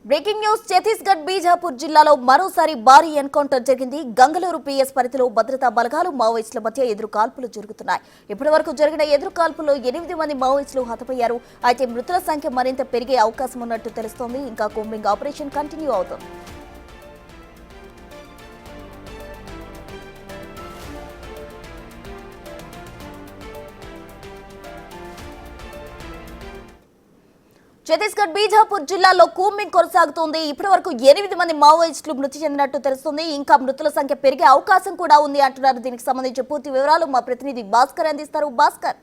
Breaking news Chhattisgarh Bijapur జిల్లాలో మరోసారి భారీ ఎన్కౌంటర్ జరిగింది. గంగలూరు పీఎస్ పరిధిలో భద్రతా బలగాలు మావోయిస్టుల మధ్య ఎదురు కాల్పులు జరుగుతున్నాయి. ఇప్పటి వరకు జరిగిన ఎదురు కాల్పుల్లో 8 మంది మావోయిస్టులు హతమయ్యారు. అయితే మృతుల సంఖ్య మరింత పెరిగే అవకాశం ఉన్నట్టు తెలుస్తోంది. ఇంకా కూంబింగ్ ఆపరేషన్ కంటిన్యూ అవుతోంది. ఛత్తీస్గఢ్ బీజాపూర్ జిల్లాలో కూంబింగ్ కొనసాగుతోంది. ఇప్పటి వరకు 8 మంది మావోయిస్టులు మృతి చెందినట్టు తెలుస్తోంది. ఇంకా మృతుల సంఖ్య పెరిగే అవకాశం కూడా ఉంది అంటున్నారు. దీనికి సంబంధించి పూర్తి వివరాలు మా ప్రతినిధి భాస్కర్ అందిస్తారు. భాస్కర్,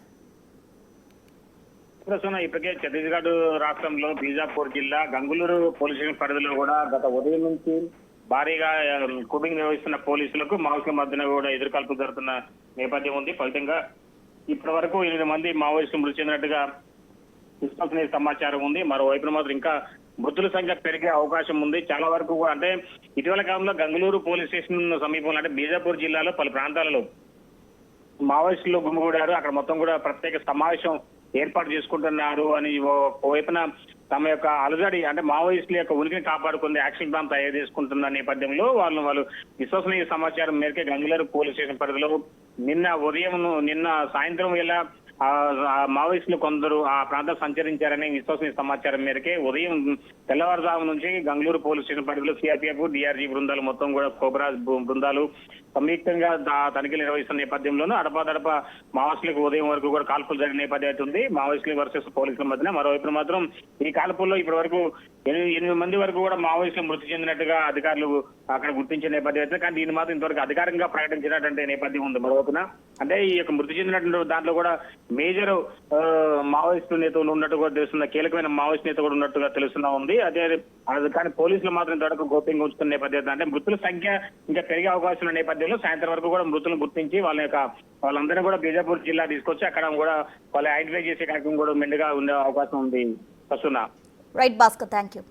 ఇప్పటికే ఛత్తీస్గఢ్ రాష్ట్రంలో బీజాపూర్ జిల్లా గంగులూరు పోలీస్ స్టేషన్ పరిధిలో కూడా గత ఉదయం నుంచి భారీగా కూంబింగ్ నిర్వహిస్తున్న పోలీసులకు మావోయిస్టుల మధ్యన కూడా ఎదురుకాల్పులు జరుగుతున్న నేపథ్యం ఉంది. ఫలితంగా ఇప్పటి వరకు 8 మంది మావోయిస్టులు మృతి చెందినట్టుగా విశ్వసనీయ సమాచారం ఉంది. మరోవైపున మాత్రం ఇంకా మృతుల సంఖ్య పెరిగే అవకాశం ఉంది. చాలా వరకు అంటే ఇటీవల కాలంలో గంగులూరు పోలీస్ స్టేషన్ సమీపంలో అంటే బీజాపూర్ జిల్లాలో పలు ప్రాంతాలలో మావోయిస్టులు గుమిగూడారు. అక్కడ మొత్తం కూడా ప్రత్యేక సమావేశం ఏర్పాటు చేసుకుంటున్నారు అని ఓవైపున తమ యొక్క అలజడి అంటే మావోయిస్టుల యొక్క ఉనికిని కాపాడుకునే యాక్షన్ ప్లాన్ తయారు చేసుకుంటున్న నేపథ్యంలో వాళ్ళు విశ్వసనీయ సమాచారం మేరకే గంగులూరు పోలీస్ స్టేషన్ పరిధిలో నిన్న సాయంత్రం వేళ మావోయిస్టులు కొందరు ఆ ప్రాంతం సంచరించారని విశ్వసనీయ సమాచారం మేరకే ఉదయం తెల్లవారుజాము నుంచి గంగులూరు పోలీస్ స్టేషన్ పరిధిలో సిఆర్పీఎఫ్, డిఆర్జీ బృందాలు మొత్తం కూడా కోబ్రా బృందాలు సంయుక్తంగా తనిఖీలు నిర్వహిస్తున్న నేపథ్యంలోనూ అడపాదడప మావోయిస్టులకు ఉదయం వరకు కూడా కాల్పులు జరిగిన నేపథ్యం ఉంది. మావోయిస్టులు వర్సెస్ పోలీసుల మధ్యన. మరోవైపు మాత్రం ఈ కాల్పుల్లో ఇప్పటి వరకు 8 మంది వరకు కూడా మావోయిస్టులు మృతి చెందినట్టుగా అధికారులు అక్కడ గుర్తించిన నేపథ్యం అయితే, కానీ దీని మాత్రం ఇంతవరకు అధికారికంగా ప్రకటించినటువంటి నేపథ్యం ఉంది. మరోవైపున అంటే ఈ యొక్క మృతి చెందినటువంటి దాంట్లో కూడా మేజర్ మావోయిస్టు నేతలు ఉన్నట్టు కూడా తెలుస్తున్న, కీలకమైన మావోయిస్ట్ నేత కూడా ఉన్నట్టుగా తెలుస్తున్నా ఉంది. అదే కానీ పోలీసులు మాత్రం ఇంతవరకు గోప్యంగా ఉంచుతున్న నేపథ్యం అంటే మృతుల సంఖ్య ఇంకా పెరిగే అవకాశం ఉన్న నేపథ్యంలో సాయంత్రం వరకు కూడా మృతులను గుర్తించి వాళ్ళందరినీ కూడా బీజాపూర్ జిల్లా తీసుకొచ్చి అక్కడ కూడా వాళ్ళు ఐడెంటిఫై చేసే కార్యక్రమం కూడా మెండుగా ఉండే అవకాశం ఉంది. Right Bhaskar, thank you.